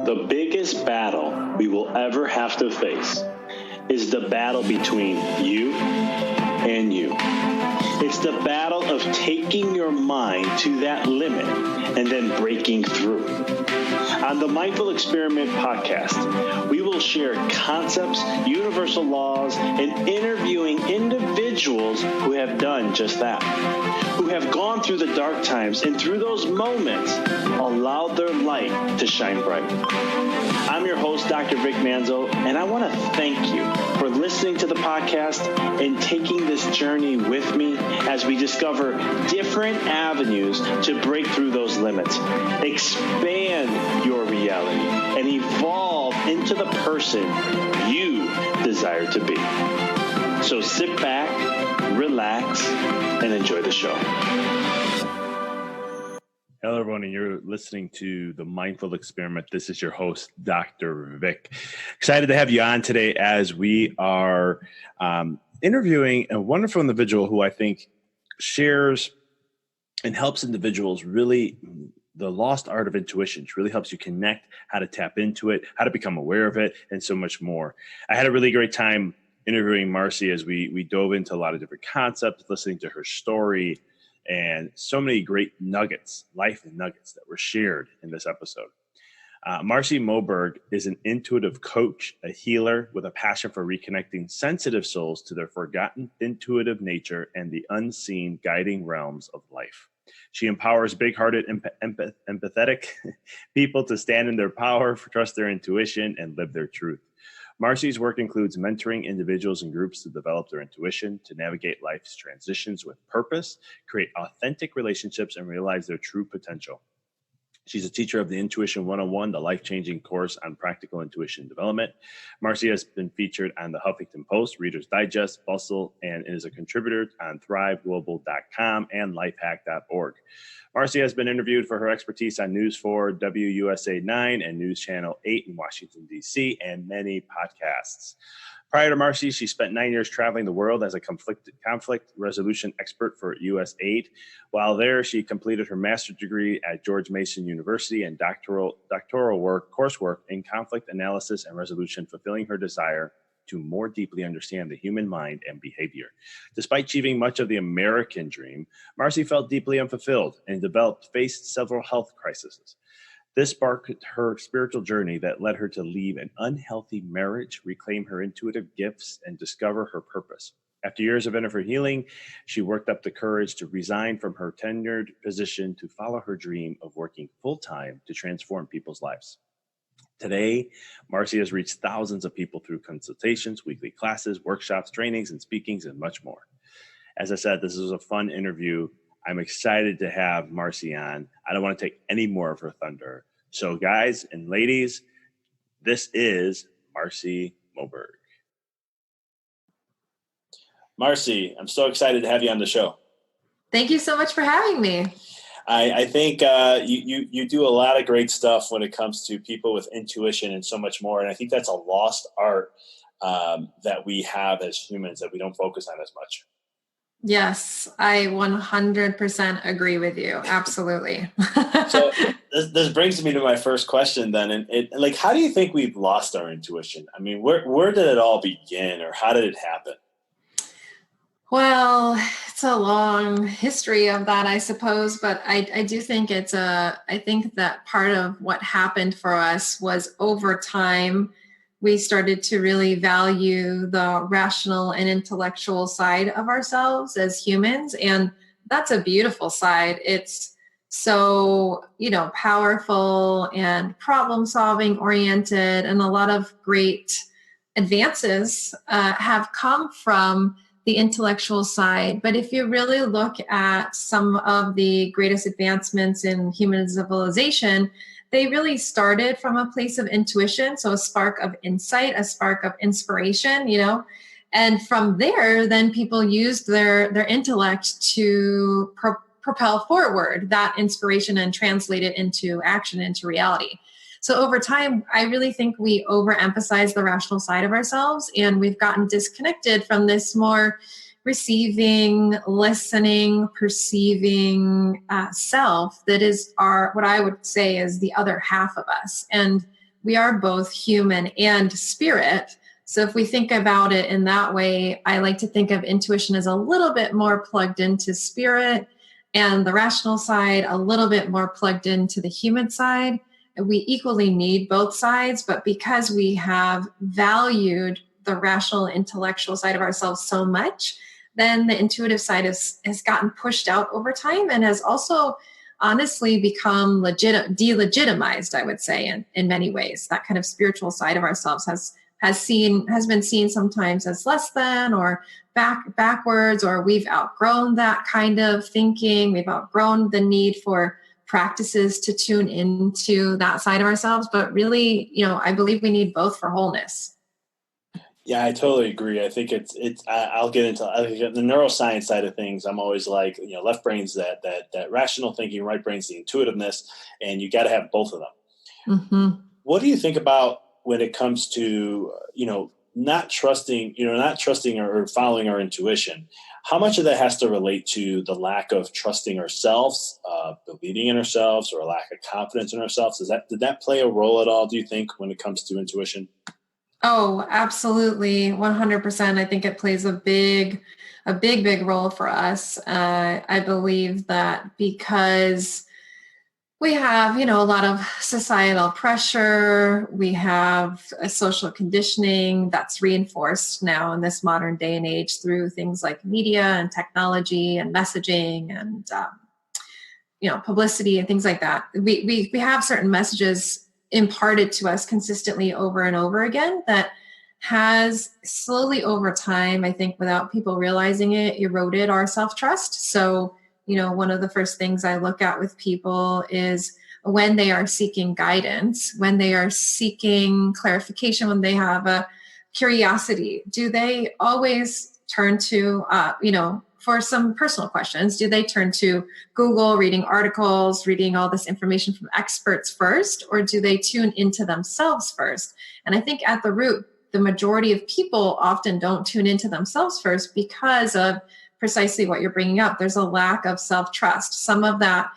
The biggest battle we will ever have to face is the battle between you and you. It's the battle of taking your mind to that limit and then breaking through. On the Mindful Experiment podcast, we will share concepts, universal laws, and interviewing individuals who have done just that, who have gone through the dark times and through those moments allowed their light to shine bright. I'm your host, Dr. Vic Manzo, and I want to thank you for listening to the podcast and taking this journey with me as we discover different avenues to break through those limits, expand your reality, and evolve into the person you desire to be. So sit back, relax, and enjoy the show. Hello, everyone, and you're listening to the Mindful Experiment. This is your host, Dr. Vic. Excited to have you on today as we are interviewing a wonderful individual who I think shares and helps individuals really the lost art of intuition. It really helps you connect, how to tap into it, how to become aware of it, and so much more. I had a really great time interviewing Marci as we dove into a lot of different concepts, listening to her story, and so many great nuggets, life nuggets that were shared in this episode. Marci Moberg is an intuitive coach, a healer with a passion for reconnecting sensitive souls to their forgotten intuitive nature and the unseen guiding realms of life. She empowers big-hearted, empathetic people to stand in their power, trust their intuition, and live their truth. Marci's work includes mentoring individuals and groups to develop their intuition, to navigate life's transitions with purpose, create authentic relationships, and realize their true potential. She's a teacher of the Intuition 101, the life-changing course on practical intuition development. Marci has been featured on the Huffington Post, Reader's Digest, Bustle, and is a contributor on thriveglobal.com and lifehack.org. Marci has been interviewed for her expertise on News 4, WUSA9 and Newschannel 8 in Washington, D.C., and many podcasts. Prior to Marci, she spent 9 years traveling the world as a conflict resolution expert for USAID. While there, she completed her master's degree at George Mason University and doctoral coursework in conflict analysis and resolution, fulfilling her desire to more deeply understand the human mind and behavior. Despite achieving much of the American dream, Marci felt deeply unfulfilled and faced several health crises. This sparked her spiritual journey that led her to leave an unhealthy marriage, reclaim her intuitive gifts, and discover her purpose. After years of inner healing, she worked up the courage to resign from her tenured position to follow her dream of working full-time to transform people's lives. Today, Marci has reached thousands of people through consultations, weekly classes, workshops, trainings, and speakings, and much more. As I said, this was a fun interview. I'm excited to have Marci on. I don't want to take any more of her thunder. So guys and ladies, this is Marci Moberg. Marci, I'm so excited to have you on the show. Thank you so much for having me. I think you do a lot of great stuff when it comes to people with intuition and so much more. And I think that's a lost art that we have as humans that we don't focus on as much. Yes, I 100% agree with you. Absolutely. So this brings me to my first question then. And how do you think we've lost our intuition? I mean, where did it all begin, or how did it happen? Well, it's a long history of that, I suppose, but I do think I think that part of what happened for us was over time, we started to really value the rational and intellectual side of ourselves as humans. And that's a beautiful side. It's so, powerful and problem solving oriented. And a lot of great advances have come from the intellectual side. But if you really look at some of the greatest advancements in human civilization, they really started from a place of intuition. So a spark of insight, a spark of inspiration, and from there, then people used their intellect to propel forward that inspiration and translate it into action, into reality. So over time, I really think we overemphasize the rational side of ourselves, and we've gotten disconnected from this more receiving, listening, perceiving self that is what I would say is the other half of us. And we are both human and spirit. So if we think about it in that way, I like to think of intuition as a little bit more plugged into spirit, and the rational side a little bit more plugged into the human side. We equally need both sides, but because we have valued the rational intellectual side of ourselves so much, then the intuitive side has gotten pushed out over time and has also honestly become delegitimized, I would say, in many ways. That kind of spiritual side of ourselves has been seen sometimes as less than or backwards, or we've outgrown that kind of thinking. We've outgrown the need for practices to tune into that side of ourselves. But really, I believe we need both for wholeness. Yeah, I totally agree. I think I'll get into the neuroscience side of things. I'm always like, left brain's that rational thinking, right brain's the intuitiveness, and you got to have both of them. Mm-hmm. What do you think about when it comes to, not trusting or following our intuition? How much of that has to relate to the lack of trusting ourselves, believing in ourselves, or a lack of confidence in ourselves? Did that play a role at all, do you think, when it comes to intuition? Oh, absolutely. 100%. I think it plays a big role for us. I believe that because we have, a lot of societal pressure, we have a social conditioning that's reinforced now in this modern day and age through things like media and technology and messaging and, publicity and things like that. We have certain messages imparted to us consistently over and over again that has slowly over time, I think without people realizing it, eroded our self-trust. So, one of the first things I look at with people is when they are seeking guidance, when they are seeking clarification, when they have a curiosity, do they always turn to, for some personal questions, do they turn to Google, reading articles, reading all this information from experts first, or do they tune into themselves first? And I think at the root, the majority of people often don't tune into themselves first because of precisely what you're bringing up. There's a lack of self-trust. Some of that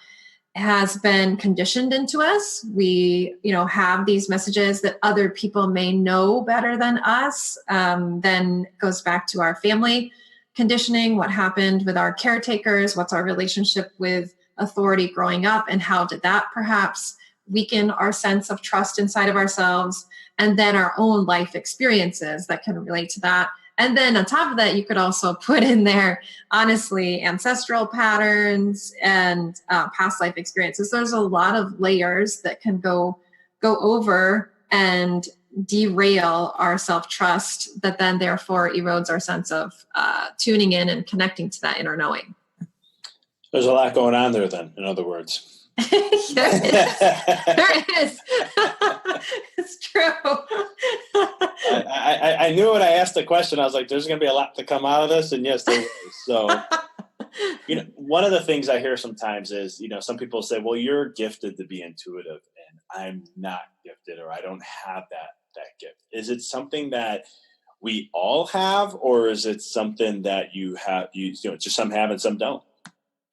has been conditioned into us. We, have these messages that other people may know better than us. Then goes back to our family conditioning, what happened with our caretakers, what's our relationship with authority growing up, and how did that perhaps weaken our sense of trust inside of ourselves, and then our own life experiences that can relate to that. And then on top of that, you could also put in there, honestly, ancestral patterns and past life experiences. There's a lot of layers that can go over and derail our self-trust that then therefore erodes our sense of tuning in and connecting to that inner knowing. There's a lot going on there then, in other words. There is. It's true. I knew when I asked the question, I was like, there's going to be a lot to come out of this. And yes, there is. So, one of the things I hear sometimes is, some people say, well, you're gifted to be intuitive and I'm not gifted, or I don't have that gift. Is it something that we all have, or is it something that you have, just some have and some don't?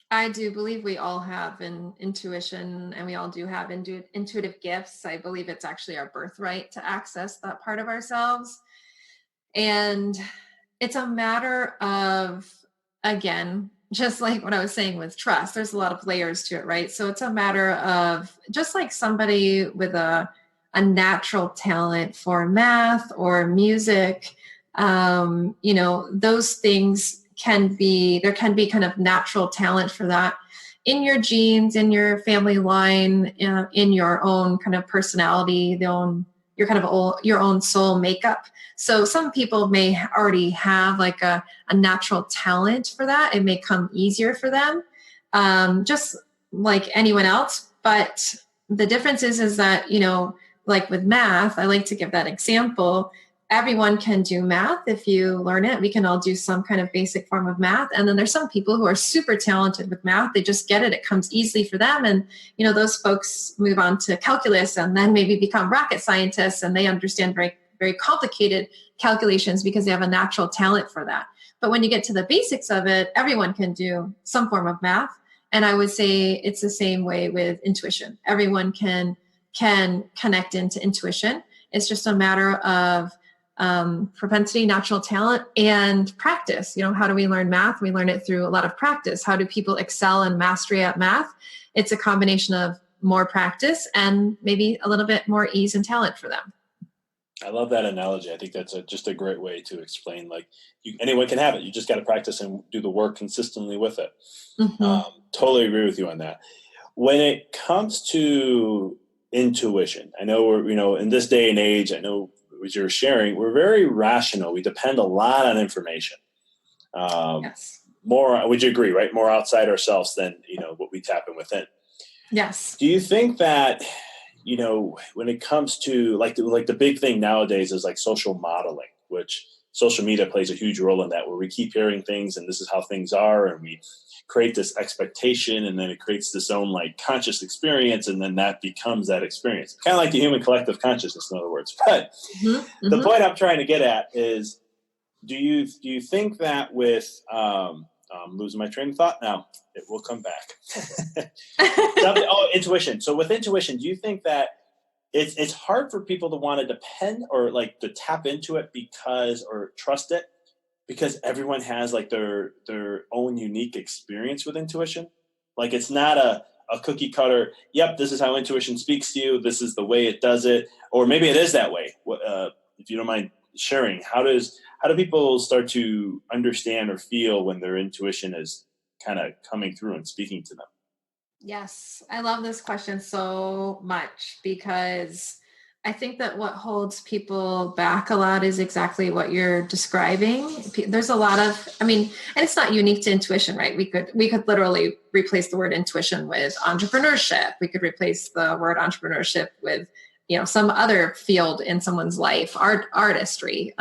I do believe we all have an intuition, and we all do have intuitive gifts. I believe it's actually our birthright to access that part of ourselves. And it's a matter of, again, just like what I was saying with trust, there's a lot of layers to it, right? So it's a matter of just like somebody with a natural talent for math or music, those things there can be kind of natural talent for that in your genes, in your family line, in your own kind of personality, your own soul makeup. So some people may already have like a natural talent for that. It may come easier for them, just like anyone else. But the difference is that, like with math, I like to give that example. Everyone can do math if you learn it. We can all do some kind of basic form of math. And then there's some people who are super talented with math. They just get it. It comes easily for them. And, those folks move on to calculus and then maybe become rocket scientists, and they understand very, very complicated calculations because they have a natural talent for that. But when you get to the basics of it, everyone can do some form of math. And I would say it's the same way with intuition. Everyone can can connect into intuition. It's just a matter of propensity, natural talent, and practice. How do we learn math? We learn it through a lot of practice. How do people excel and mastery at math? It's a combination of more practice and maybe a little bit more ease and talent for them. I love that analogy. I think that's just a great way to explain, like, anyone can have it. You just got to practice and do the work consistently with it. Totally agree with you on that. When it comes to intuition, I know we're, in this day and age, I know as you're sharing, we're very rational. We depend a lot on information. Yes. More, would you agree, right? More outside ourselves than, what we tap in within. Yes. Do you think that, when it comes to like the big thing nowadays is like social modeling, which social media plays a huge role in that, where we keep hearing things and this is how things are, and we create this expectation, and then it creates this own like conscious experience, and then that becomes that experience. Kind of like the human collective consciousness, in other words. But the point I'm trying to get at is, do you think that with I'm losing my train of thought now. It will come back. Intuition. So with intuition, do you think that it's hard for people to want to depend or like to tap into it or trust it because everyone has like their own unique experience with intuition? Like it's not a cookie cutter, yep, this is how intuition speaks to you, this is the way it does it. Or maybe it is that way. If you don't mind sharing, how do people start to understand or feel when their intuition is kind of coming through and speaking to them? Yes, I love this question so much because I think that what holds people back a lot is exactly what you're describing. There's a lot of, and it's not unique to intuition, right? We could literally replace the word intuition with entrepreneurship. We could replace the word entrepreneurship with, some other field in someone's life, artistry.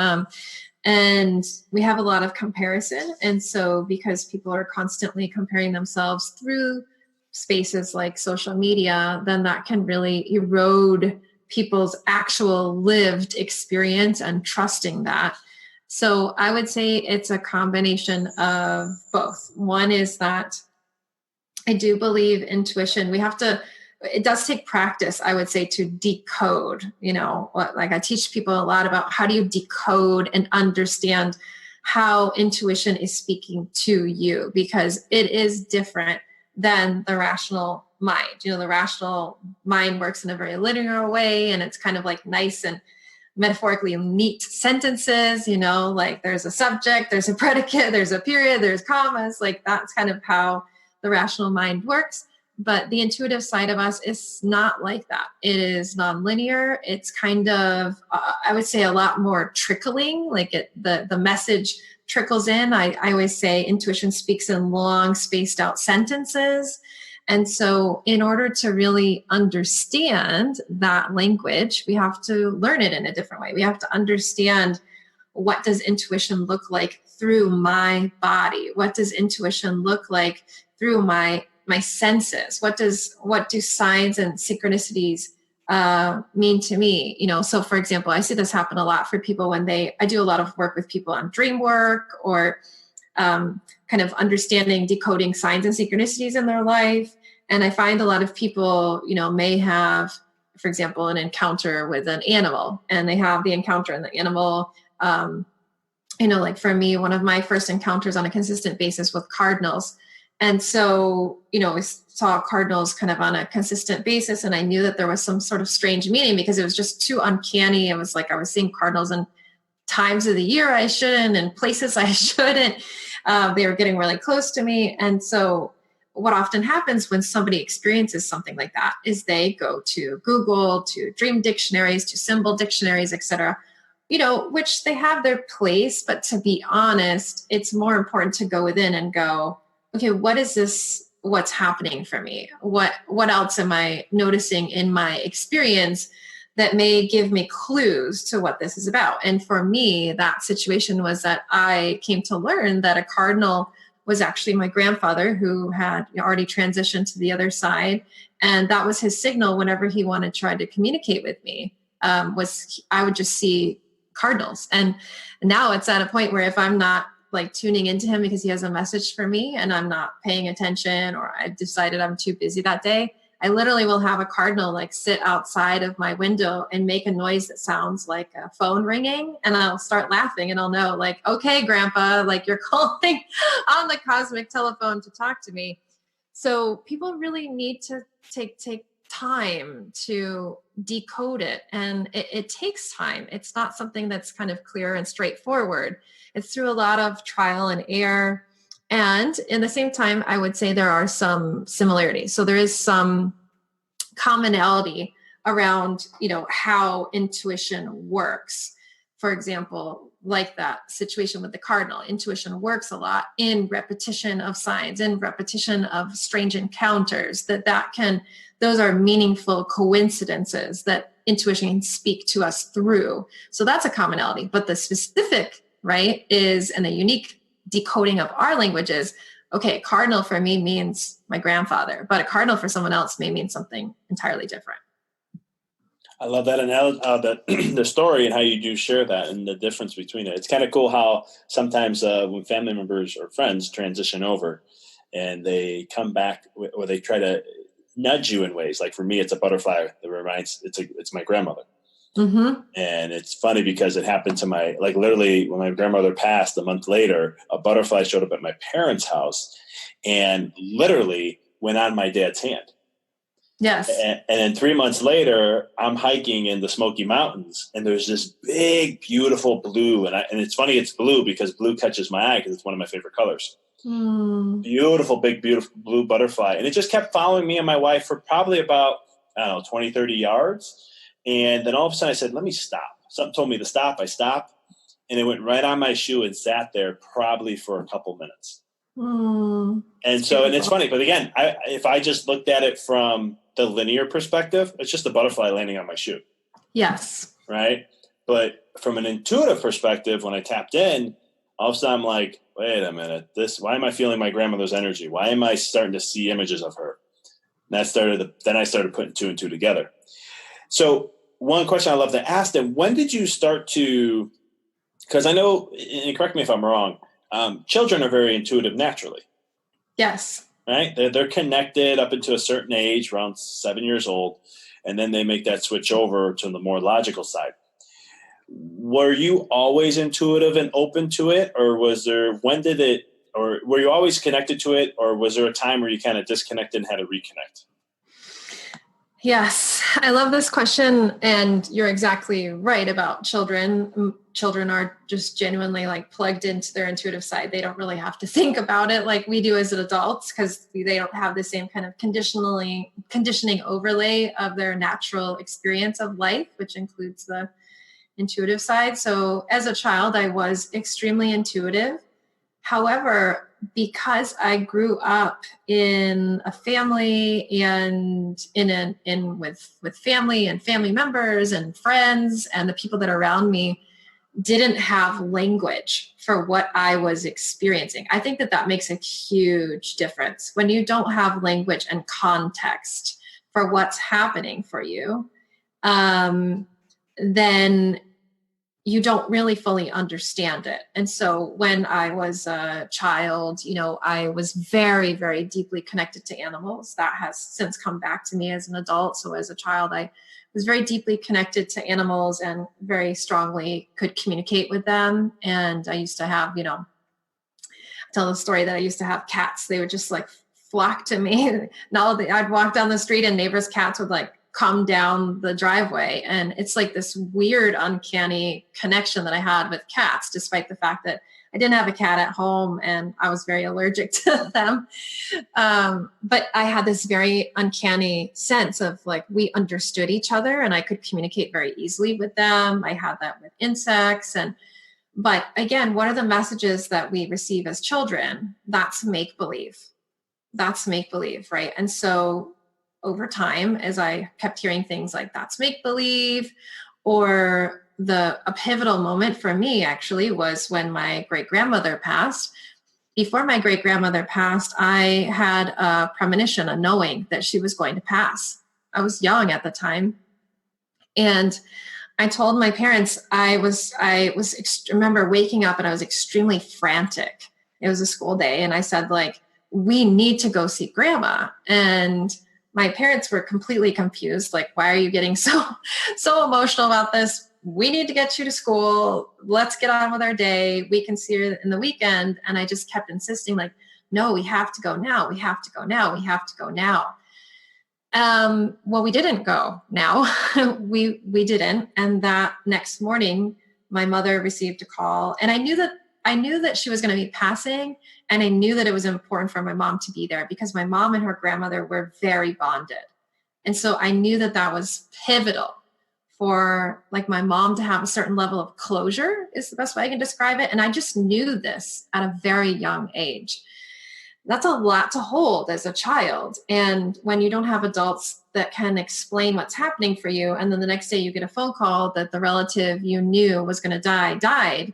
And we have a lot of comparison. And so because people are constantly comparing themselves through spaces like social media, then that can really erode people's actual lived experience and trusting that. So I would say it's a combination of both. One is that I do believe intuition. It does take practice, I would say, to decode, like I teach people a lot about how do you decode and understand how intuition is speaking to you, because it is different than the rational mind. The rational mind works in a very linear way, and it's kind of like nice and metaphorically neat sentences, like there's a subject, there's a predicate, there's a period, there's commas, like that's kind of how the rational mind works. But the intuitive side of us is not like that. It is nonlinear. It's kind of, I would say, a lot more trickling, like the message trickles in. I always say intuition speaks in long spaced out sentences. And so in order to really understand that language, we have to learn it in a different way. We have to understand, what does intuition look like through my body? What does intuition look like through my senses? What do signs and synchronicities mean to me? So for example, I see this happen a lot for people when I do a lot of work with people on dream work or kind of understanding, decoding signs and synchronicities in their life. And I find a lot of people, may have, for example, an encounter with an animal, and they have the encounter and the animal, like for me, one of my first encounters on a consistent basis with cardinals. And so, we saw cardinals kind of on a consistent basis, and I knew that there was some sort of strange meaning because it was just too uncanny. It was like I was seeing cardinals in times of the year I shouldn't and places I shouldn't. They were getting really close to me. And so what often happens when somebody experiences something like that is they go to Google, to dream dictionaries, to symbol dictionaries, et cetera, which they have their place. But to be honest, it's more important to go within and go, okay, what is this? What's happening for me? What else am I noticing in my experience that may give me clues to what this is about? And for me, that situation was that I came to learn that a cardinal was actually my grandfather, who had already transitioned to the other side. And that was his signal whenever he wanted to try to communicate with me, was I would just see cardinals. And now it's at a point where if I'm not like tuning into him because he has a message for me and I'm not paying attention, or I've decided I'm too busy that day, I literally will have a cardinal like sit outside of my window and make a noise that sounds like a phone ringing. And I'll start laughing and I'll know like, okay, grandpa, like you're calling on the cosmic telephone to talk to me. So people really need to take time to decode it. And it takes time. It's not something that's kind of clear and straightforward. It's through a lot of trial and error. And in the same time, I would say there are some similarities. So there is some commonality around, how intuition works. For example, like that situation with the cardinal, intuition works a lot in repetition of signs, in repetition of strange encounters, those are meaningful coincidences that intuition can speak to us through. So that's a commonality. But the specific, right, is, and the unique decoding of our languages, okay, cardinal for me means my grandfather, but a cardinal for someone else may mean something entirely different. I love that analogy, the story, and how you do share that and the difference between it. It's kind of cool how sometimes when family members or friends transition over and they come back, or they try to nudge you in ways. Like for me, it's a butterfly that reminds, it's my grandmother. Mm-hmm. And it's funny because it happened to literally when my grandmother passed a month later, a butterfly showed up at my parents' house and literally went on my dad's hand. Yes. And then 3 months later, I'm hiking in the Smoky Mountains and there's this big, beautiful blue. And it's funny, it's blue because blue catches my eye because it's one of my favorite colors. Beautiful, big, beautiful blue butterfly. And it just kept following me and my wife for probably about, 20, 30 yards. And then all of a sudden I said, let me stop. Something told me to stop. I stopped and it went right on my shoe and sat there probably for a couple minutes. And it's funny, but again, if I just looked at it from the linear perspective, it's just a butterfly landing on my shoe. Yes. Right. But from an intuitive perspective, when I tapped in, all of a sudden I'm like, wait a minute, why am I feeling my grandmother's energy? Why am I starting to see images of her? And then I started putting two and two together. So one question I love to ask them, when did you start to, because I know, and correct me if I'm wrong, children are very intuitive naturally. Yes. Right? They're connected up into a certain age, around 7 years old, and then they make that switch over to the more logical side. Were you always intuitive and open to it, or were you always connected to it, or was there a time where you kind of disconnected and had to reconnect? Yes, I love this question, and you're exactly right about children. Children are just genuinely like plugged into their intuitive side. They don't really have to think about it like we do as adults because they don't have the same kind of conditioning overlay of their natural experience of life, which includes the intuitive side. So as a child, I was extremely intuitive. However, because I grew up in a family and with family and family members and friends, and the people that are around me didn't have language for what I was experiencing. I think that makes a huge difference when you don't have language and context for what's happening for you. Then you don't really fully understand it. And so when I was a child, I was very, very deeply connected to animals. That has since come back to me as an adult. So as a child, I was very deeply connected to animals and very strongly could communicate with them. And I used to have, tell the story that I used to have cats. They would just like flock to me. Now I'd walk down the street and neighbors' cats would like come down the driveway. And it's like this weird, uncanny connection that I had with cats, despite the fact that I didn't have a cat at home and I was very allergic to them. But I had this very uncanny sense of like, we understood each other and I could communicate very easily with them. I had that with insects. But again, what are the messages that we receive as children? That's make-believe. That's make-believe, right? And so over time, as I kept hearing things like that's make-believe, or a pivotal moment for me actually was when my great-grandmother passed. Before my great-grandmother passed, I had a premonition, a knowing that she was going to pass. I was young at the time. And I told my parents, I remember waking up and I was extremely frantic. It was a school day. And I said, like, we need to go see grandma. And my parents were completely confused. Like, why are you getting so emotional about this? We need to get you to school. Let's get on with our day. We can see you in the weekend. And I just kept insisting, like, no, we have to go now. We have to go now. We have to go now. Well, we didn't go now. we didn't. And that next morning, my mother received a call, and I knew that she was going to be passing, and I knew that it was important for my mom to be there because my mom and her grandmother were very bonded. And so I knew that that was pivotal for like my mom to have a certain level of closure, is the best way I can describe it. And I just knew this at a very young age. That's a lot to hold as a child. And when you don't have adults that can explain what's happening for you, and then the next day you get a phone call that the relative you knew was going to died,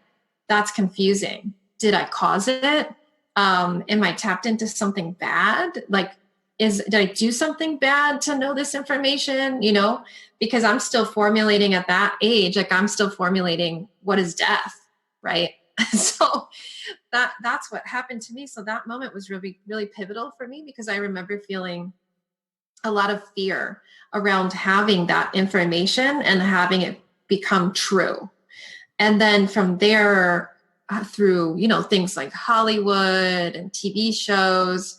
that's confusing. Did I cause it? Am I tapped into something bad? Like, did I do something bad to know this information? Because I'm still formulating at that age, like I'm still formulating what is death, right? So that's what happened to me. So that moment was really, really pivotal for me because I remember feeling a lot of fear around having that information and having it become true. And then from there, through, things like Hollywood and TV shows,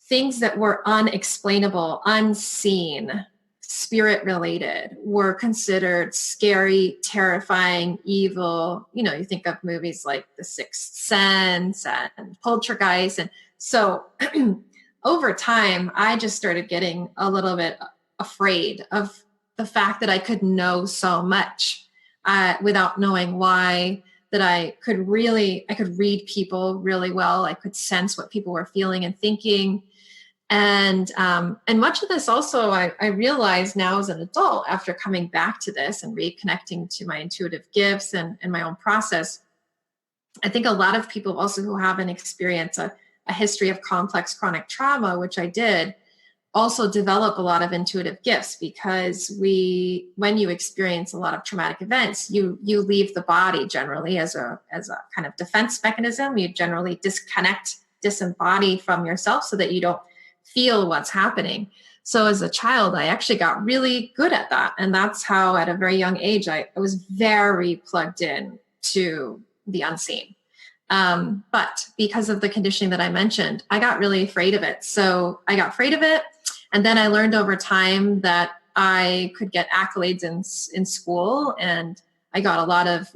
things that were unexplainable, unseen, spirit related were considered scary, terrifying, evil. You think of movies like The Sixth Sense and Poltergeist. And so over time, I just started getting a little bit afraid of the fact that I could know so much without knowing why, that I could read people really well. I could sense what people were feeling and thinking. And much of this also, I realize now as an adult, after coming back to this and reconnecting to my intuitive gifts and my own process, I think a lot of people also who haven't experienced a history of complex chronic trauma, which I did, also develop a lot of intuitive gifts because when you experience a lot of traumatic events, you leave the body generally as a kind of defense mechanism. You generally disembody from yourself so that you don't feel what's happening. So as a child, I actually got really good at that. And that's how at a very young age, I was very plugged in to the unseen. But because of the conditioning that I mentioned, I got really afraid of it. So I got afraid of it. And then I learned over time that I could get accolades in school. And I got a lot of,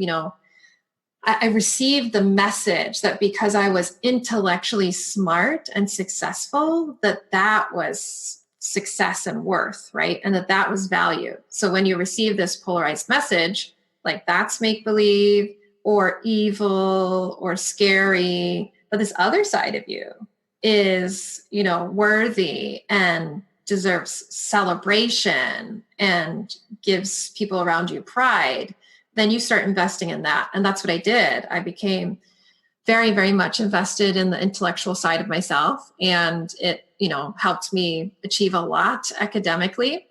I received the message that because I was intellectually smart and successful, that was success and worth, right? And that was value. So when you receive this polarized message, like that's make-believe or evil or scary, but this other side of you is, worthy and deserves celebration and gives people around you pride, then you start investing in that. And that's what I did. I became very, very much invested in the intellectual side of myself. And it, helped me achieve a lot academically.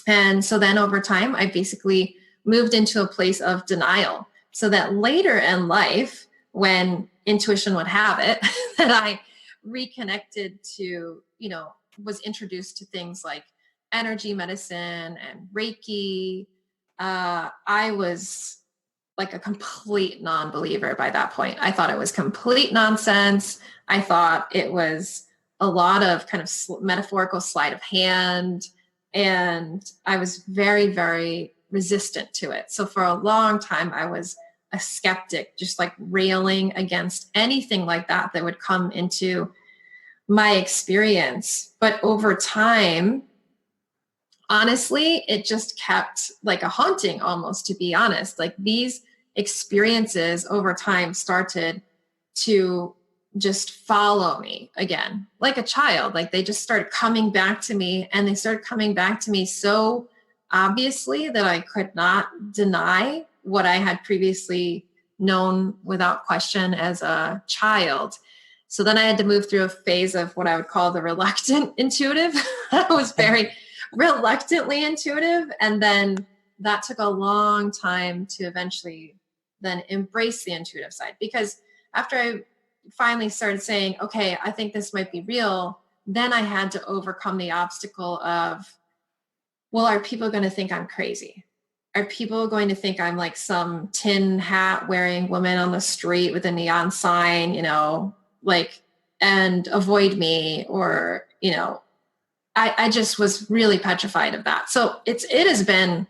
And so then over time, I basically moved into a place of denial so that later in life, when intuition would have it, that I reconnected to, was introduced to things like energy medicine and Reiki. I was like a complete non-believer by that point. I thought it was complete nonsense. I thought it was a lot of kind of metaphorical sleight of hand. And I was very, very resistant to it. So for a long time, I was a skeptic, just like railing against anything like that would come into my experience. But over time, honestly, it just kept like a haunting almost, to be honest. Like these experiences over time started to just follow me again, like a child. Like they just started coming back to me, and they started coming back to me so obviously that I could not deny what I had previously known without question as a child. So then I had to move through a phase of what I would call the reluctant intuitive. I was very reluctantly intuitive. And then that took a long time to eventually then embrace the intuitive side. Because after I finally started saying, okay, I think this might be real, then I had to overcome the obstacle of, well, are people going to think I'm crazy? Are people going to think I'm like some tin hat wearing woman on the street with a neon sign, and avoid me? Or, I just was really petrified of that. So it has been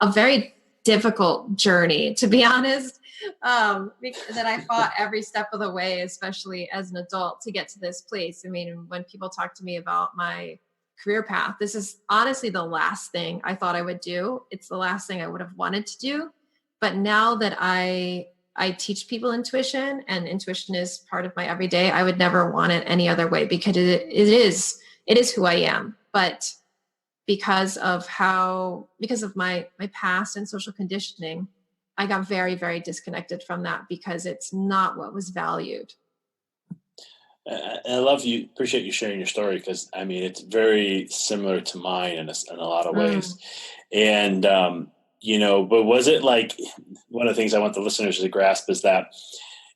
a very difficult journey, to be honest, that I fought every step of the way, especially as an adult, to get to this place. I mean, when people talk to me about my career path, this is honestly the last thing I thought I would do. It's the last thing I would have wanted to do. But now that I teach people intuition, and intuition is part of my everyday, I would never want it any other way, because it is who I am. But because of my past and social conditioning, I got very, very disconnected from that, because it's not what was valued. I appreciate you sharing your story, because I mean, it's very similar to mine in a lot of ways. And, but was it like, one of the things I want the listeners to grasp is that,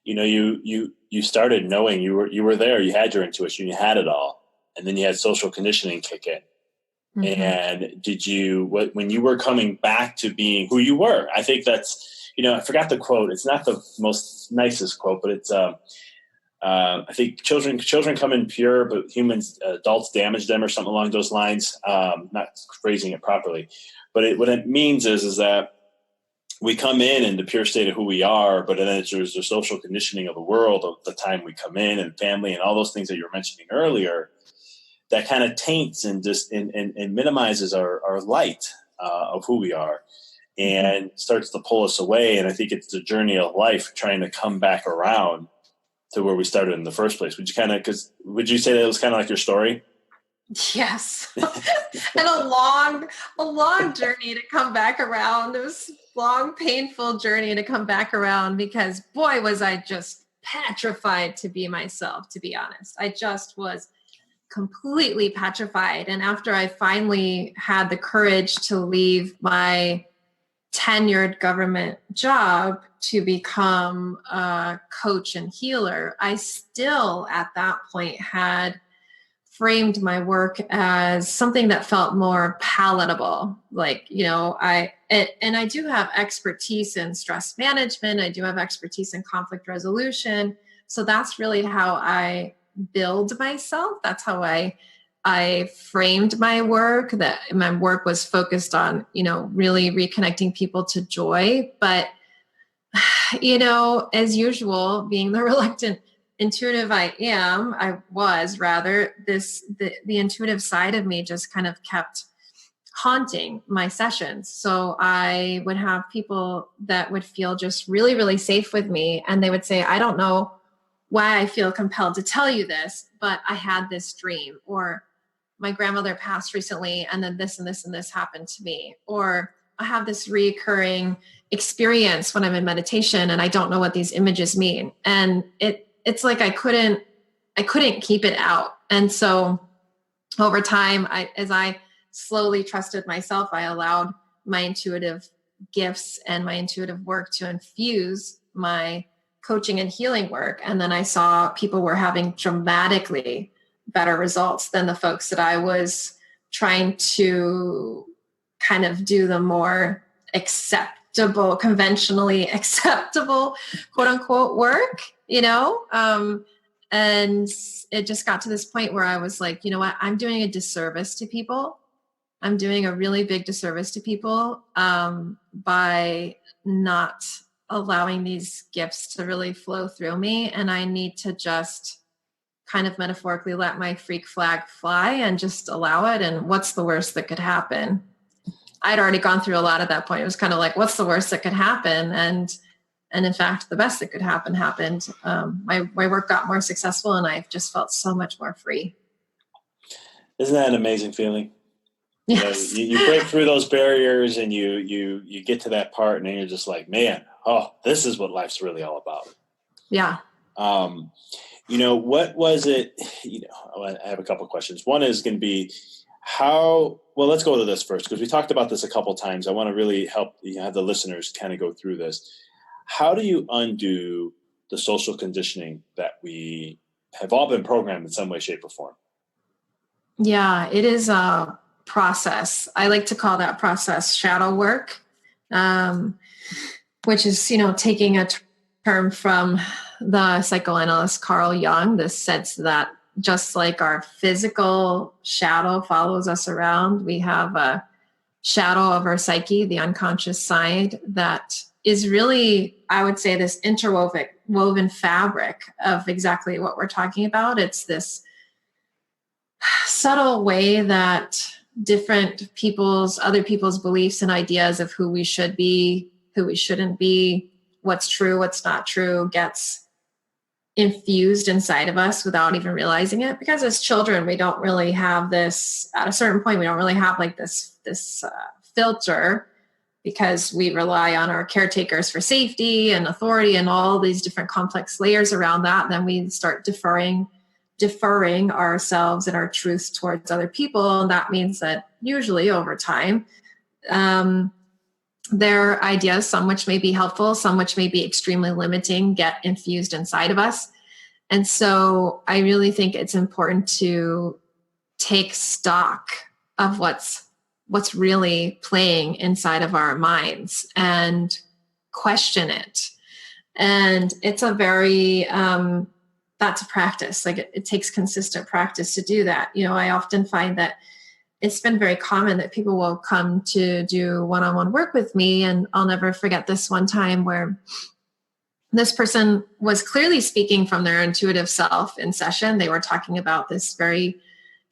you started knowing you were there, you had your intuition, you had it all. And then you had social conditioning kick in. Mm-hmm. And when you were coming back to being who you were, I think that's, I forgot the quote. It's not the most nicest quote, but it's, I think children come in pure, but adults damage them, or something along those lines. Not phrasing it properly, but what it means is that we come in the pure state of who we are, but then there's the social conditioning of the world, of the time we come in, and family and all those things that you were mentioning earlier, that kind of taints and just and minimizes our light of who we are, and starts to pull us away. And I think it's the journey of life trying to come back around to where we started in the first place. Would you say that it was kind of like your story? Yes. And a long journey to come back around. It was a long, painful journey to come back around, because boy, was I just petrified to be myself, to be honest. I just was completely petrified. And after I finally had the courage to leave my tenured government job to become a coach and healer, I still at that point had framed my work as something that felt more palatable. Like, I do have expertise in stress management. I do have expertise in conflict resolution. So that's really how I build myself. That's how I framed my work, that my work was focused on, really reconnecting people to joy. But, as usual, being the reluctant intuitive the intuitive side of me just kind of kept haunting my sessions. So I would have people that would feel just really, really safe with me. And they would say, I don't know why I feel compelled to tell you this, but I had this dream, or my grandmother passed recently, and then this and this and this happened to me, or I have this recurring experience when I'm in meditation and I don't know what these images mean. And it's like I couldn't keep it out. And so over time, as I slowly trusted myself, I allowed my intuitive gifts and my intuitive work to infuse my coaching and healing work. And then I saw people were having dramatically better results than the folks that I was trying to kind of do the more conventionally acceptable, quote unquote, work, and it just got to this point where I was like, you know what, I'm doing a disservice to people. I'm doing a really big disservice to people by not allowing these gifts to really flow through me. And I need to just kind of metaphorically let my freak flag fly and just allow it. And what's the worst that could happen? I'd already gone through a lot at that point. It was kind of like, what's the worst that could happen? And in fact, the best that could happen happened. My work got more successful, and I just felt so much more free. Isn't that an amazing feeling? Yes. You break through those barriers, and you get to that part, and then you're just like, man, this is what life's really all about. Yeah. What was it? I have a couple of questions. One is going to be let's go to this first, because we talked about this a couple of times. I want to really help have the listeners kind of go through this. How do you undo the social conditioning that we have all been programmed in some way, shape, or form? Yeah, it is a process. I like to call that process shadow work, which is, taking a term from the psychoanalyst Carl Jung, this sense that just like our physical shadow follows us around, we have a shadow of our psyche, the unconscious side, that is really, I would say, this interwoven fabric of exactly what we're talking about. It's this subtle way that other people's beliefs and ideas of who we should be, who we shouldn't be, what's true, what's not true, gets infused inside of us without even realizing it. Because as children, we don't really have this, at a certain point, we don't really have like this filter, because we rely on our caretakers for safety and authority and all these different complex layers around that. Then we start deferring ourselves and our truths towards other people. And that means that usually over time, their ideas, some which may be helpful, some which may be extremely limiting, get infused inside of us. And so I really think it's important to take stock of what's really playing inside of our minds and question it. And it's a very, that's a practice. Like it takes consistent practice to do that. I often find that it's been very common that people will come to do one-on-one work with me. And I'll never forget this one time where this person was clearly speaking from their intuitive self in session. They were talking about this very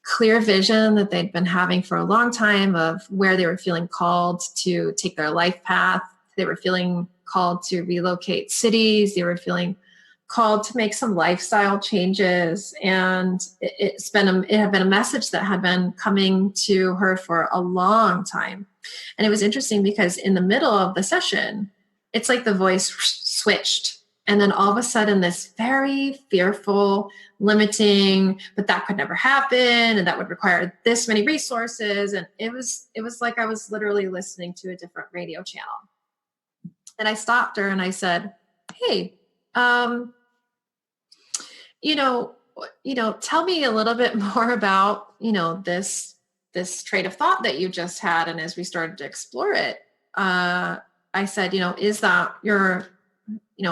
clear vision that they'd been having for a long time of where they were feeling called to take their life path. They were feeling called to relocate cities. They were feeling called to make some lifestyle changes. And it had been a message that had been coming to her for a long time. And it was interesting because in the middle of the session, it's like the voice switched. And then all of a sudden, this very fearful, limiting, but that could never happen, and that would require this many resources. And it was like I was literally listening to a different radio channel. And I stopped her and I said, "Hey, tell me a little bit more about, this trait of thought that you just had." And as we started to explore it, I said, is that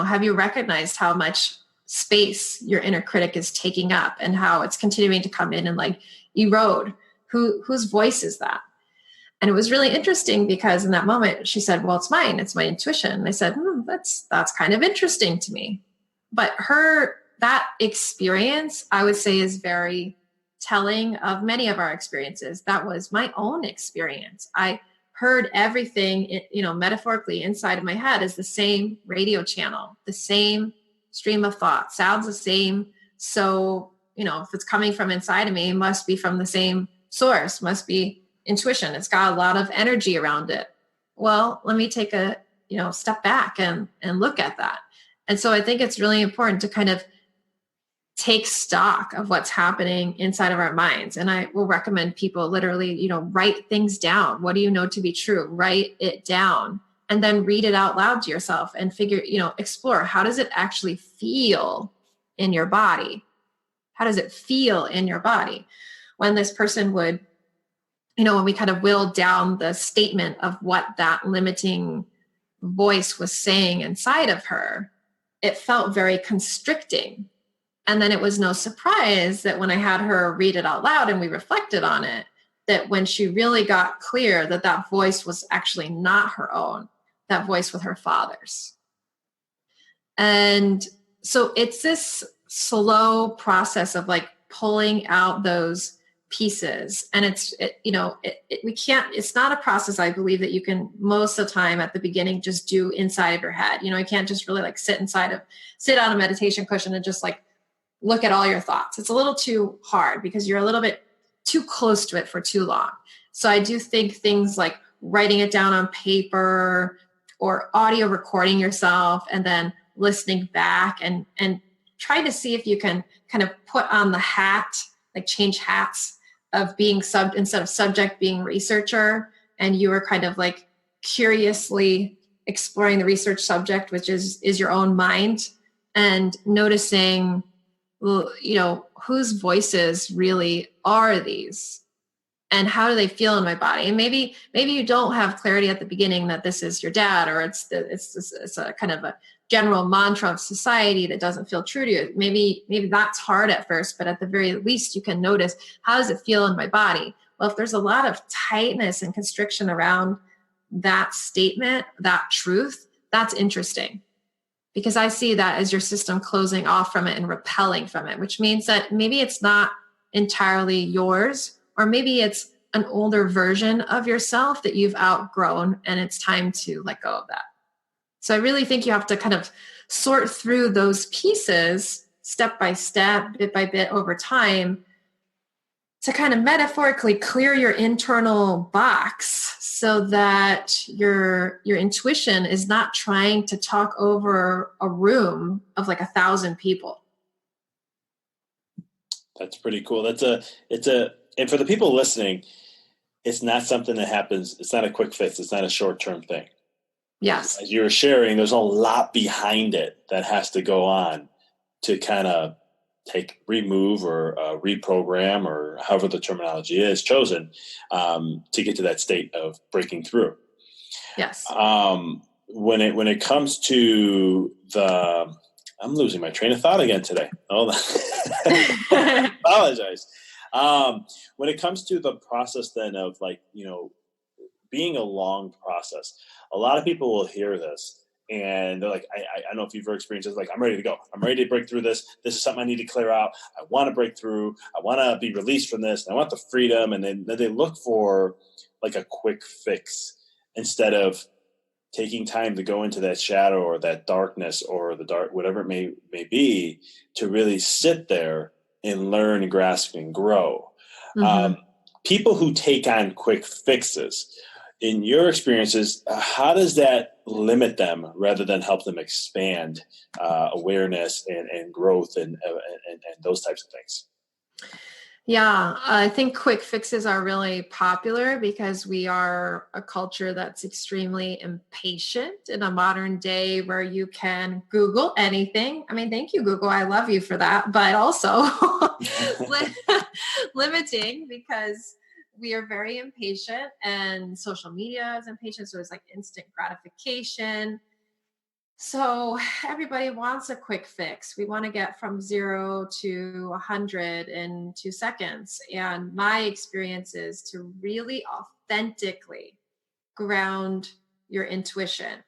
have you recognized how much space your inner critic is taking up and how it's continuing to come in and like erode? Whose voice is that? And it was really interesting because in that moment she said, "Well, it's mine. It's my intuition." And I said, that's kind of interesting to me. But that experience, I would say, is very telling of many of our experiences. That was my own experience. I heard everything, metaphorically inside of my head is the same radio channel, the same stream of thought, sounds the same. So, if it's coming from inside of me, it must be from the same source, must be intuition. It's got a lot of energy around it. Well, let me take a, step back and look at that. And so I think it's really important to kind of take stock of what's happening inside of our minds. And I will recommend people literally, write things down. What do you know to be true? Write it down and then read it out loud to yourself and figure, explore, how does it actually feel in your body? How does it feel in your body? When this person would, when we kind of willed down the statement of what that limiting voice was saying inside of her, it felt very constricting. And then it was no surprise that when I had her read it out loud and we reflected on it, that when she really got clear that voice was actually not her own, that voice was her father's. And so it's this slow process of like pulling out those pieces. And it's not a process, I believe, that you can most of the time at the beginning just do inside of your head. You can't just really like sit on a meditation cushion and just like look at all your thoughts. It's a little too hard because you're a little bit too close to it for too long. So I do think things like writing it down on paper or audio recording yourself and then listening back and try to see if you can kind of put on the hat, like change hats of being instead of subject being researcher, and you are kind of like curiously exploring the research subject, which is your own mind, and noticing whose voices really are these? And how do they feel in my body? And maybe you don't have clarity at the beginning that this is your dad, or it's a kind of a general mantra of society that doesn't feel true to you. Maybe that's hard at first, but at the very least you can notice, how does it feel in my body? Well, if there's a lot of tightness and constriction around that statement, that truth, that's interesting, because I see that as your system closing off from it and repelling from it, which means that maybe it's not entirely yours, or maybe it's an older version of yourself that you've outgrown, and it's time to let go of that. So I really think you have to kind of sort through those pieces step by step, bit by bit over time, to kind of metaphorically clear your internal box so that your intuition is not trying to talk over a room of like 1,000 people. That's pretty cool. And for the people listening, it's not something that happens. It's not a quick fix. It's not a short-term thing. Yes. As you were sharing, there's a lot behind it that has to go on to kind of remove or reprogram, or however the terminology is chosen, to get to that state of breaking through. Yes. When it comes to I'm losing my train of thought again today. Hold on. Apologize. When it comes to the process then of being a long process, a lot of people will hear this and they're like, I don't know if you've ever experienced this, like, I'm ready to go. I'm ready to break through this. This is something I need to clear out. I want to break through. I want to be released from this. And I want the freedom. And then they look for like a quick fix instead of taking time to go into that shadow or that darkness or the dark, whatever it may be, to really sit there and learn and grasp and grow. Mm-hmm. People who take on quick fixes, in your experiences, how does that limit them rather than help them expand awareness and growth and those types of things? Yeah, I think quick fixes are really popular because we are a culture that's extremely impatient in a modern day where you can Google anything. I mean, thank you, Google. I love you for that, but also limiting because we are very impatient, and social media is impatient. So it's like instant gratification. So everybody wants a quick fix. We want to get from 0 to 100 in 2 seconds. And my experience is to really authentically ground your intuition,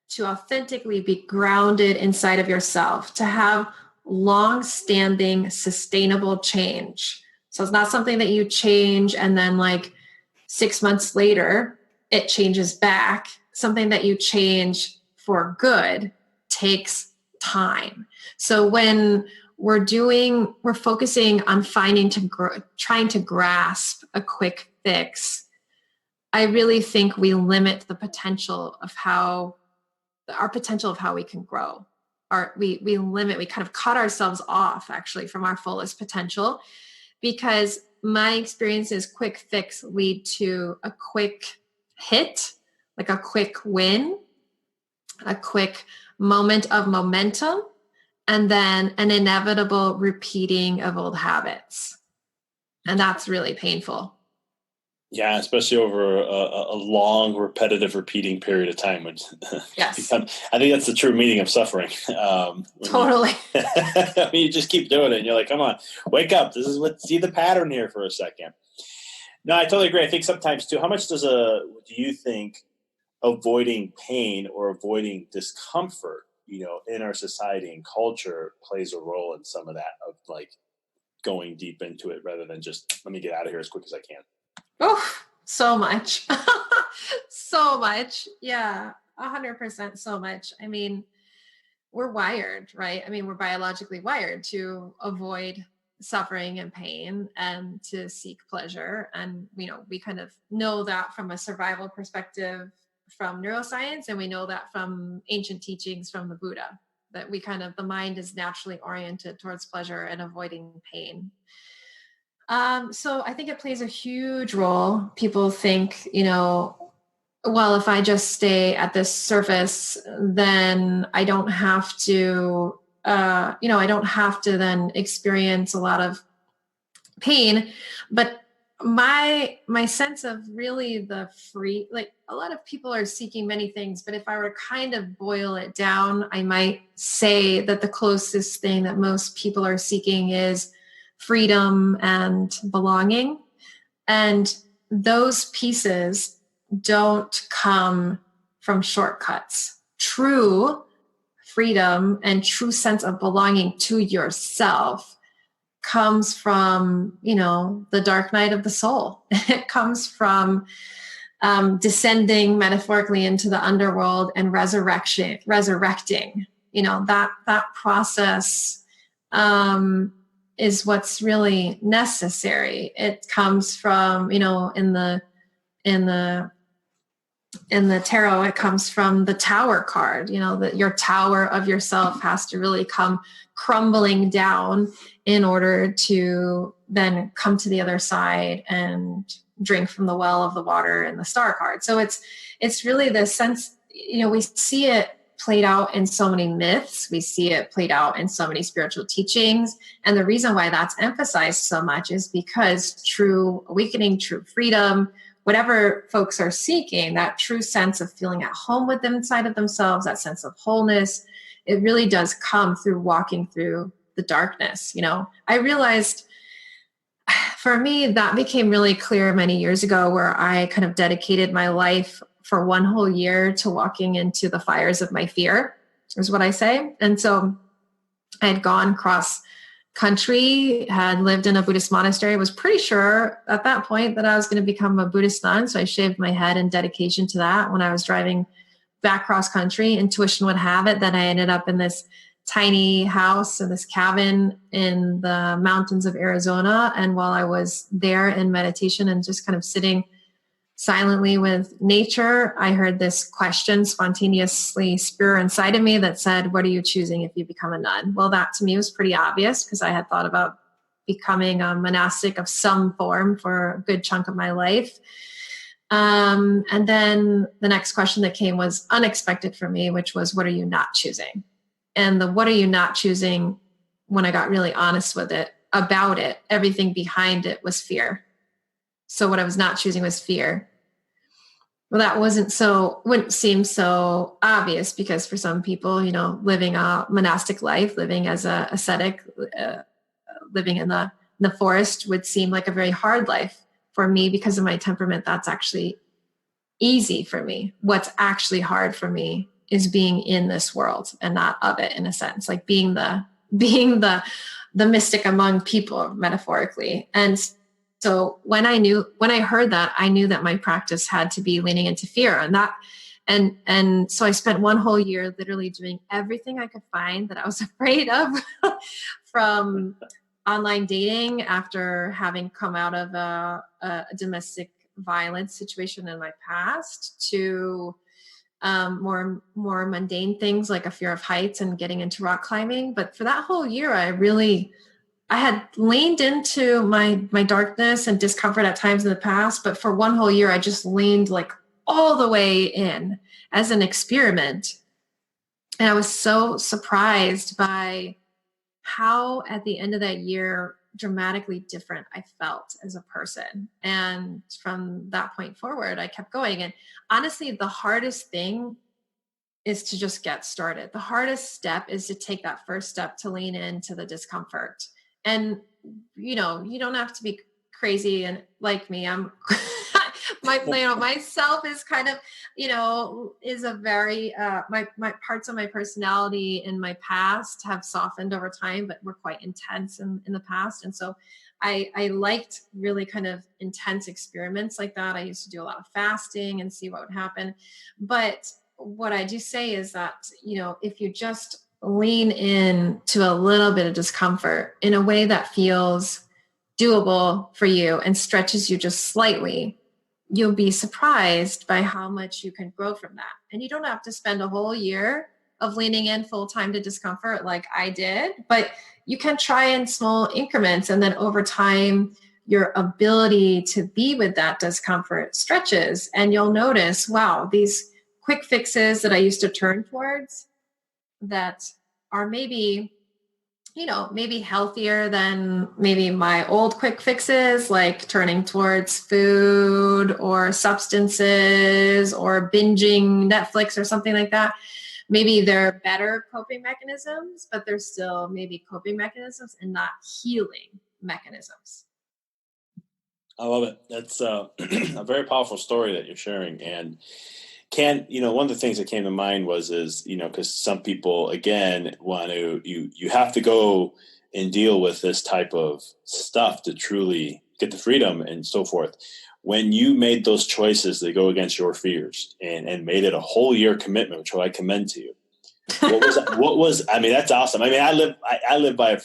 to authentically be grounded inside of yourself, to have long-standing, sustainable change. So it's not something that you change and then like 6 months later, it changes back. Something that you change for good takes time. So when we're focusing on trying to grasp a quick fix, I really think we limit the potential of how we can grow. We kind of cut ourselves off actually from our fullest potential, because my experience is quick fix lead to a quick hit, like a quick win, a quick moment of momentum, and then an inevitable repeating of old habits. And that's really painful. Yeah, especially over a long, repetitive, repeating period of time. Yes. I think that's the true meaning of suffering. Totally. You just keep doing it and you're like, come on, wake up. See the pattern here for a second. No, I totally agree. I think sometimes too, how much do you think avoiding pain or avoiding discomfort, in our society and culture plays a role in some of that, of like going deep into it rather than just, let me get out of here as quick as I can? Oh, so much. So much. Yeah, 100% so much. I mean, we're wired, right? I mean, we're biologically wired to avoid suffering and pain and to seek pleasure. And, we kind of know that from a survival perspective from neuroscience, and we know that from ancient teachings from the Buddha, that the mind is naturally oriented towards pleasure and avoiding pain. So I think it plays a huge role. People think, well, if I just stay at this surface, then I don't have to I don't have to then experience a lot of pain. But my sense of really the free, like a lot of people are seeking many things, but if I were to kind of boil it down, I might say that the closest thing that most people are seeking is freedom and belonging. And those pieces don't come from shortcuts. True freedom and true sense of belonging to yourself comes from, the dark night of the soul. It comes from descending metaphorically into the underworld and resurrecting. That process is what's really necessary. It comes from, in the tarot, it comes from the Tower card, that your tower of yourself has to really come crumbling down in order to then come to the other side and drink from the well of the water in the Star card. So it's really the sense, we see it played out in so many myths. We see it played out in so many spiritual teachings. And the reason why that's emphasized so much is because true awakening, true freedom, whatever folks are seeking, that true sense of feeling at home with them inside of themselves, that sense of wholeness, it really does come through walking through the darkness. I realized for me, that became really clear many years ago, where I kind of dedicated my life for one whole year to walking into the fires of my fear, is what I say. And so I had gone cross country, had lived in a Buddhist monastery, was pretty sure at that point that I was going to become a Buddhist nun. So I shaved my head in dedication to that. When I was driving back cross country, intuition would have it that I ended up in this tiny house in this cabin in the mountains of Arizona. And while I was there in meditation and just kind of sitting silently with nature, I heard this question spontaneously spew inside of me that said, what are you choosing if you become a nun? Well, that to me was pretty obvious, because I had thought about becoming a monastic of some form for a good chunk of my life. And then the next question that came was unexpected for me, which was, what are you not choosing? And the what are you not choosing, when I got really honest with it, about it, everything behind it was fear. So what I was not choosing was fear. Well, that wouldn't seem so obvious, because for some people, living a monastic life, living as a ascetic, living in the forest would seem like a very hard life. For me, because of my temperament, that's actually easy for me. What's actually hard for me is being in this world and not of it, in a sense, like being the mystic among people, metaphorically. And so when I heard that, I knew that my practice had to be leaning into fear, and so I spent one whole year literally doing everything I could find that I was afraid of, from online dating after having come out of a domestic violence situation in my past, to more mundane things like a fear of heights and getting into rock climbing. But for that whole year, I had leaned into my darkness and discomfort at times in the past, but for one whole year, I just leaned like all the way in as an experiment. And I was so surprised by how at the end of that year, dramatically different I felt as a person. And from that point forward, I kept going. And honestly, the hardest thing is to just get started. The hardest step is to take that first step to lean into the discomfort. And, you don't have to be crazy and like me. I'm myself is kind of, is a very, my parts of my personality in my past have softened over time, but were quite intense in the past. And so I liked really kind of intense experiments like that. I used to do a lot of fasting and see what would happen. But what I do say is that, if you just lean in to a little bit of discomfort in a way that feels doable for you and stretches you just slightly, you'll be surprised by how much you can grow from that. And you don't have to spend a whole year of leaning in full time to discomfort like I did, but you can try in small increments. And then over time, your ability to be with that discomfort stretches, and you'll notice, wow, these quick fixes that I used to turn towards that are maybe maybe healthier than maybe my old quick fixes, like turning towards food or substances or binging Netflix or something like that. Maybe they're better coping mechanisms, but they're still maybe coping mechanisms and not healing mechanisms. I love it. That's a very powerful story that you're sharing. And one of the things that came to mind is, because some people, again, want to, you have to go and deal with this type of stuff to truly get the freedom and so forth. When you made those choices that go against your fears and made it a whole year commitment, which I commend to you. I mean, that's awesome. I mean, I live by a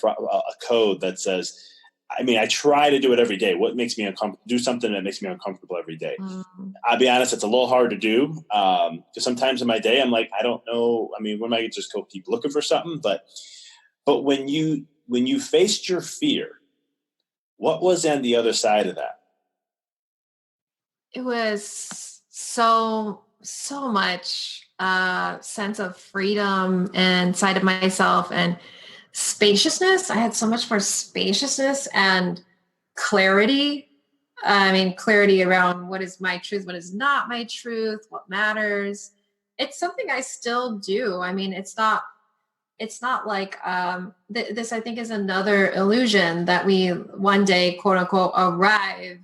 code that says, I try to do it every day. What makes me uncomfortable? Do something that makes me uncomfortable every day. Mm-hmm. I'll be honest, it's a little hard to do. Because sometimes in my day, I'm like, I don't know. I mean, when I just go keep looking for something, but when you faced your fear, what was on the other side of that? It was so much sense of freedom and side of myself and spaciousness. I had so much more spaciousness and clarity. Clarity around what is my truth, what is not my truth, what matters. It's something I still do. I mean, it's not like this, I think, is another illusion that we one day, quote unquote, arrive.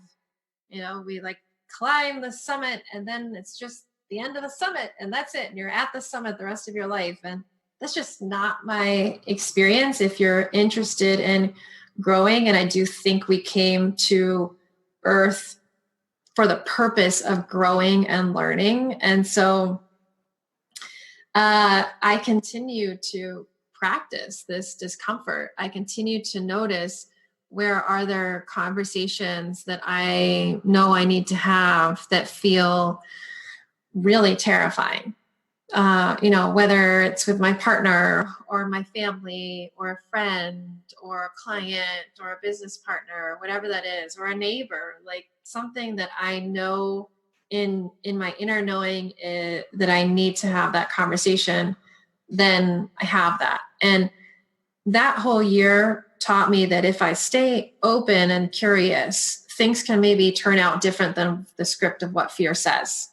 We like climb the summit and then it's just the end of the summit and that's it. And you're at the summit the rest of your life. And that's just not my experience. If you're interested in growing, and I do think we came to Earth for the purpose of growing and learning. And so I continue to practice this discomfort. I continue to notice, where are there conversations that I know I need to have that feel really terrifying? Whether it's with my partner or my family or a friend or a client or a business partner, whatever that is, or a neighbor, like something that I know in my inner knowing that I need to have that conversation, then I have that. And that whole year taught me that if I stay open and curious, things can maybe turn out different than the script of what fear says.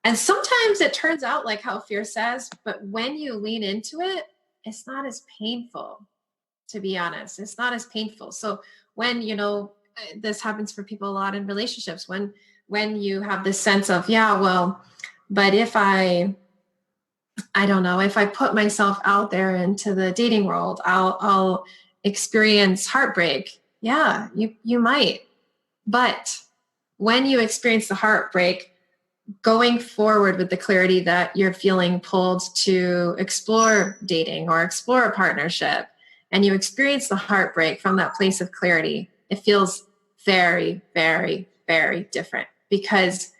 And sometimes it turns out like how fear says, but when you lean into it, it's not as painful, to be honest. It's not as painful. So when, this happens for people a lot in relationships, when you have this sense of, but if I don't know, if I put myself out there into the dating world, I'll experience heartbreak. Yeah, you might. But when you experience the heartbreak, going forward with the clarity that you're feeling pulled to explore dating or explore a partnership, and you experience the heartbreak from that place of clarity, it feels very, very, very different, because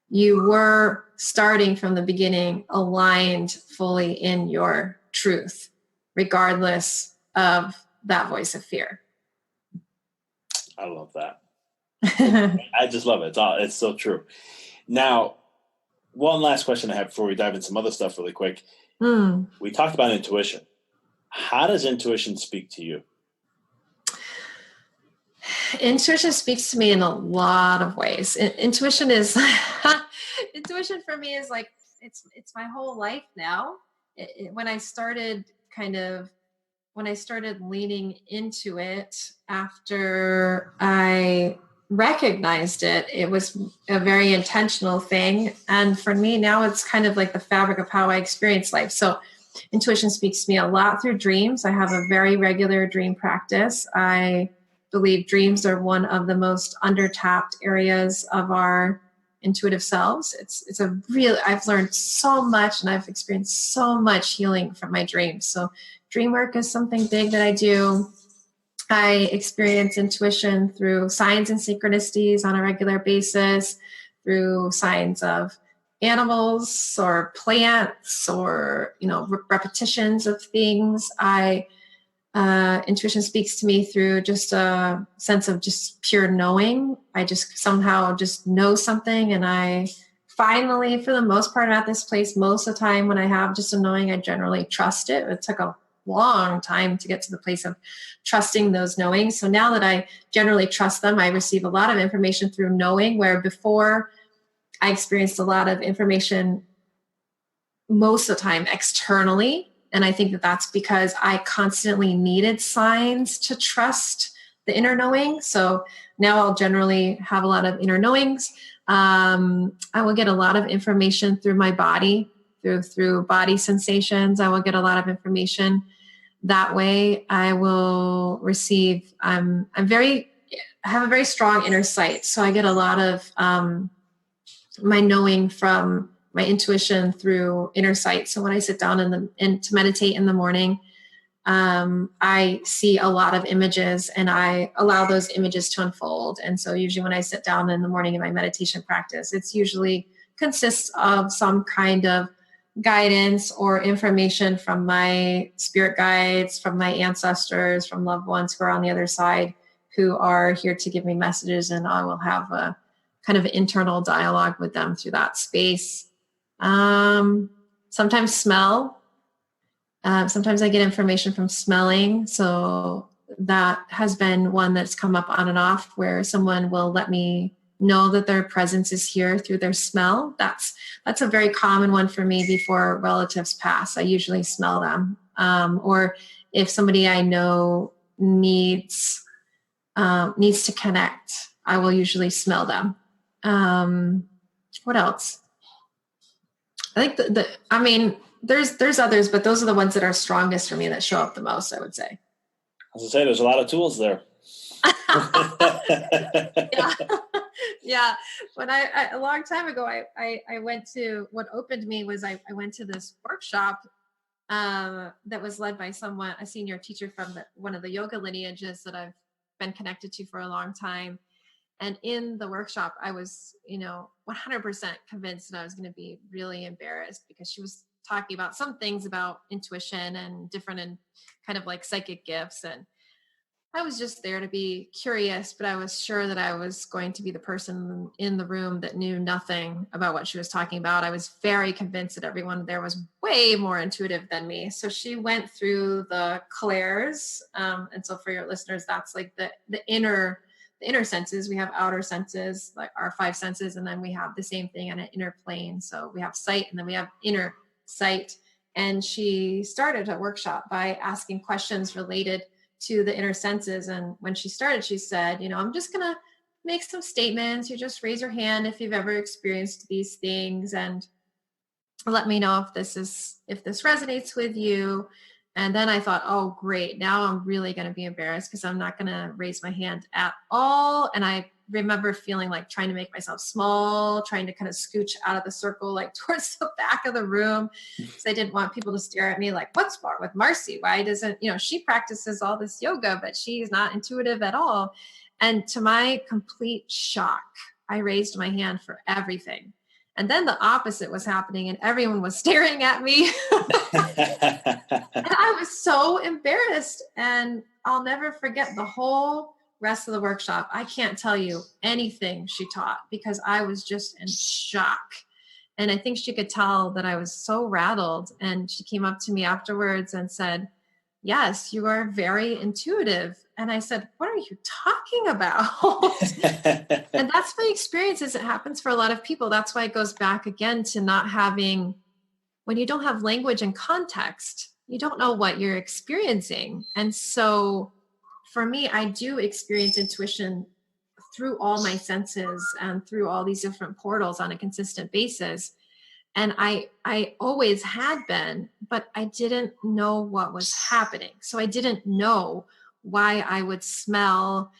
you were starting from the beginning aligned fully in your truth, regardless of that voice of fear. I love that. I just love it. It's so true. Now, one last question I have before we dive into some other stuff really quick. We talked about intuition. How does intuition speak to you? Intuition speaks to me in a lot of ways. Intuition for me is like, it's my whole life now. When I started leaning into it after I recognized it, it was a very intentional thing. And for me now, it's kind of like the fabric of how I experience life. So intuition speaks to me a lot through dreams. I have a very regular dream practice. I believe dreams are one of the most under-tapped areas of our intuitive selves. I've learned so much and I've experienced so much healing from my dreams. So dream work is something big that I do. I experience intuition through signs and synchronicities on a regular basis, through signs of animals or plants or, repetitions of things. Intuition speaks to me through just a sense of just pure knowing. I just somehow just know something, and I finally, for the most part, at this place, most of the time when I have just a knowing, I generally trust it. It took a long time to get to the place of trusting those knowings. So now that I generally trust them, I receive a lot of information through knowing, where before I experienced a lot of information most of the time externally. And I think that that's because I constantly needed signs to trust the inner knowing. So now I'll generally have a lot of inner knowings. I will get a lot of information through my body, through body sensations. I will get a lot of information that way. I will receive, I have a very strong inner sight. So I get a lot of my knowing from my intuition through inner sight. So when I sit down to meditate in the morning, I see a lot of images and I allow those images to unfold. And so usually when I sit down in the morning in my meditation practice, it's usually consists of some kind of guidance or information from my spirit guides, from my ancestors, from loved ones who are on the other side, who are here to give me messages, and I will have a kind of internal dialogue with them through that space. Sometimes smell. Sometimes I get information from smelling. So that has been one that's come up on and off, where someone will let me know that their presence is here through their smell. That's a very common one for me before relatives pass. I usually smell them. Or if somebody I know needs to connect, I will usually smell them. What else? I think there's others, but those are the ones that are strongest for me, that show up the most, I would say. As I say, there's a lot of tools there. Yeah. When I a long time ago, I went to, what opened me was I went to this workshop that was led by a senior teacher from one of the yoga lineages that I've been connected to for a long time. And in the workshop, I was, 100% convinced that I was going to be really embarrassed, because she was talking about some things about intuition and different and kind of like psychic gifts. And I was just there to be curious, but I was sure that I was going to be the person in the room that knew nothing about what she was talking about. I was very convinced that everyone there was way more intuitive than me. So she went through the clairs. And so for your listeners, that's like the inner senses. We have outer senses, like our 5 senses, and then we have the same thing on an inner plane. So we have sight, and then we have inner sight. And she started a workshop by asking questions related to the inner senses. And when she started, she said, I'm just going to make some statements. You just raise your hand if you've ever experienced these things, and let me know if this resonates with you. And then I thought, oh, great. Now I'm really going to be embarrassed, because I'm not going to raise my hand at all. And I remember feeling like trying to make myself small, trying to kind of scooch out of the circle, like towards the back of the room, because I didn't want people to stare at me like, what's wrong with Marci? Why doesn't, she practices all this yoga, but she's not intuitive at all. And to my complete shock, I raised my hand for everything. And then the opposite was happening, and everyone was staring at me. And I was so embarrassed, and I'll never forget the whole rest of the workshop. I can't tell you anything she taught, because I was just in shock. And I think she could tell that I was so rattled. And she came up to me afterwards and said, yes, you are very intuitive. And I said, what are you talking about? And that's my experience. Is it happens for a lot of people. That's why it goes back again to not having, when you don't have language and context, you don't know what you're experiencing. And so for me, I do experience intuition through all my senses and through all these different portals on a consistent basis. And I always had been, but I didn't know what was happening. So I didn't know why I would smell,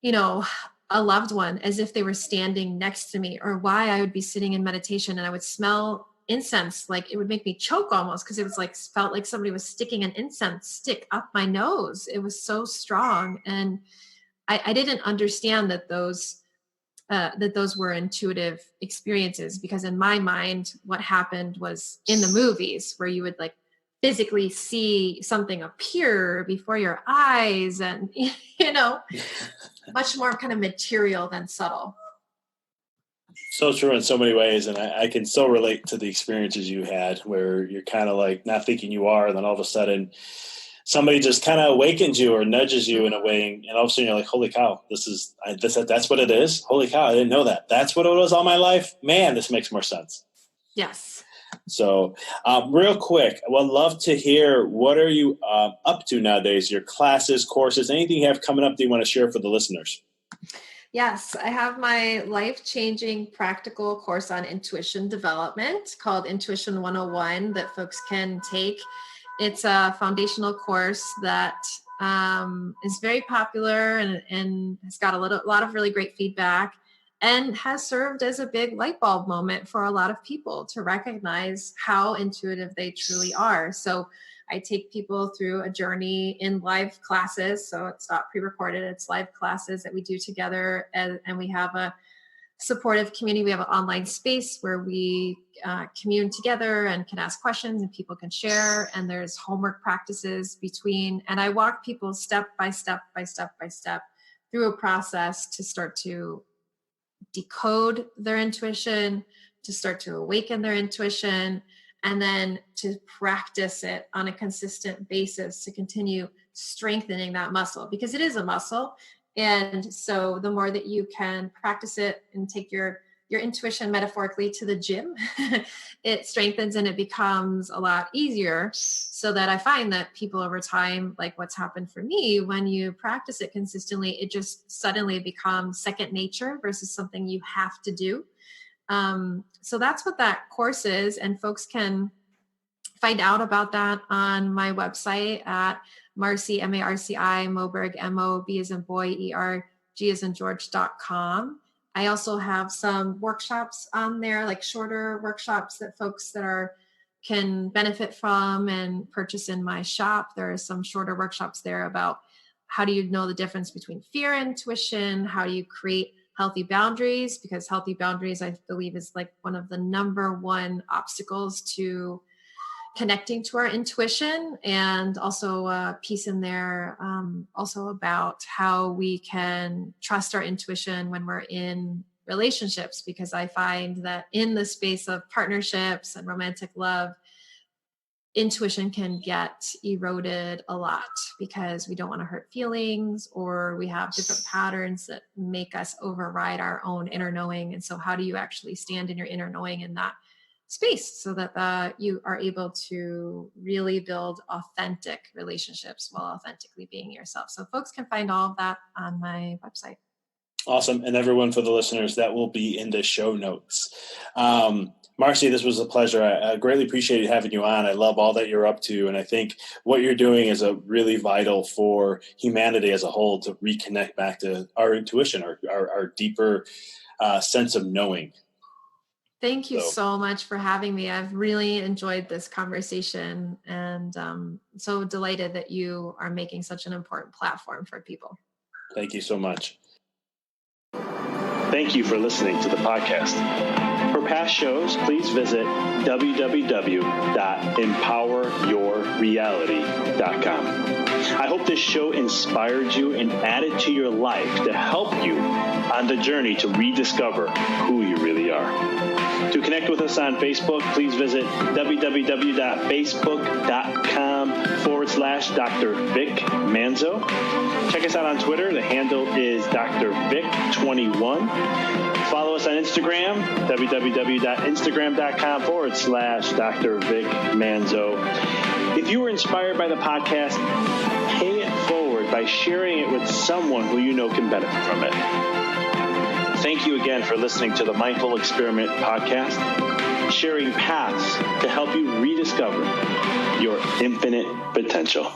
a loved one as if they were standing next to me, or why I would be sitting in meditation and I would smell incense. Like it would make me choke almost, because it was like, felt like somebody was sticking an incense stick up my nose. It was so strong. And I didn't understand that those were intuitive experiences, because in my mind, what happened was in the movies where you would like physically see something appear before your eyes, and, much more kind of material than subtle. So true in so many ways. And I can so relate to the experiences you had where you're kind of like not thinking you are. And then all of a sudden somebody just kind of awakens you or nudges you in a way. And all of a sudden you're like, holy cow, that's what it is. Holy cow. I didn't know that. That's what it was all my life. Man, this makes more sense. Yes. So real quick, I would love to hear, what are you up to nowadays? Your classes, courses, anything you have coming up that you want to share for the listeners? Yes, I have my life-changing practical course on intuition development called Intuition 101 that folks can take. It's a foundational course that is very popular and has got a lot of really great feedback and has served as a big light bulb moment for a lot of people to recognize how intuitive they truly are. So I take people through a journey in live classes. So it's not pre-recorded, it's live classes that we do together. And we have a supportive community. We have an online space where we commune together and can ask questions and people can share. And there's homework practices between, and I walk people step by step through a process to start to decode their intuition, to start to awaken their intuition, and then to practice it on a consistent basis to continue strengthening that muscle, because it is a muscle. And so the more that you can practice it and take your intuition metaphorically to the gym, it strengthens and it becomes a lot easier. So that I find that people over time, like what's happened for me, when you practice it consistently, it just suddenly becomes second nature versus something you have to do. So that's what that course is. And folks can find out about that on my website at Marci, Marci Moberg, MOB as in boy, ERG as in George.com. I also have some workshops on there, like shorter workshops that folks that can benefit from and purchase in my shop. There are some shorter workshops there about how do you know the difference between fear and intuition? How do you create healthy boundaries? Because healthy boundaries, I believe, is like one of the number one obstacles to connecting to our intuition. And also a piece in there also about how we can trust our intuition when we're in relationships, because I find that in the space of partnerships and romantic love, intuition can get eroded a lot because we don't want to hurt feelings, or we have different patterns that make us override our own inner knowing. And so how do you actually stand in your inner knowing in that space so that you are able to really build authentic relationships while authentically being yourself? So folks can find all of that on my website. Awesome. And everyone, for the listeners, that will be in the show notes. Marci, this was a pleasure. I greatly appreciated having you on. I love all that you're up to. And I think what you're doing is a really vital for humanity as a whole to reconnect back to our intuition, our deeper sense of knowing. Thank you so much for having me. I've really enjoyed this conversation, and so delighted that you are making such an important platform for people. Thank you so much. Thank you for listening to the podcast. For past shows, please visit www.empoweryourreality.com. I hope this show inspired you and added to your life to help you on the journey to rediscover who you really are. To connect with us on Facebook, please visit www.facebook.com/Dr. Vic Manzo. Check us out on Twitter. The handle is Dr. Vic21. Follow us on Instagram, www.instagram.com/Dr. Vic Manzo. If you were inspired by the podcast, pay it forward by sharing it with someone who you know can benefit from it. Thank you again for listening to the Mindful Experiment podcast, sharing paths to help you rediscover your infinite potential.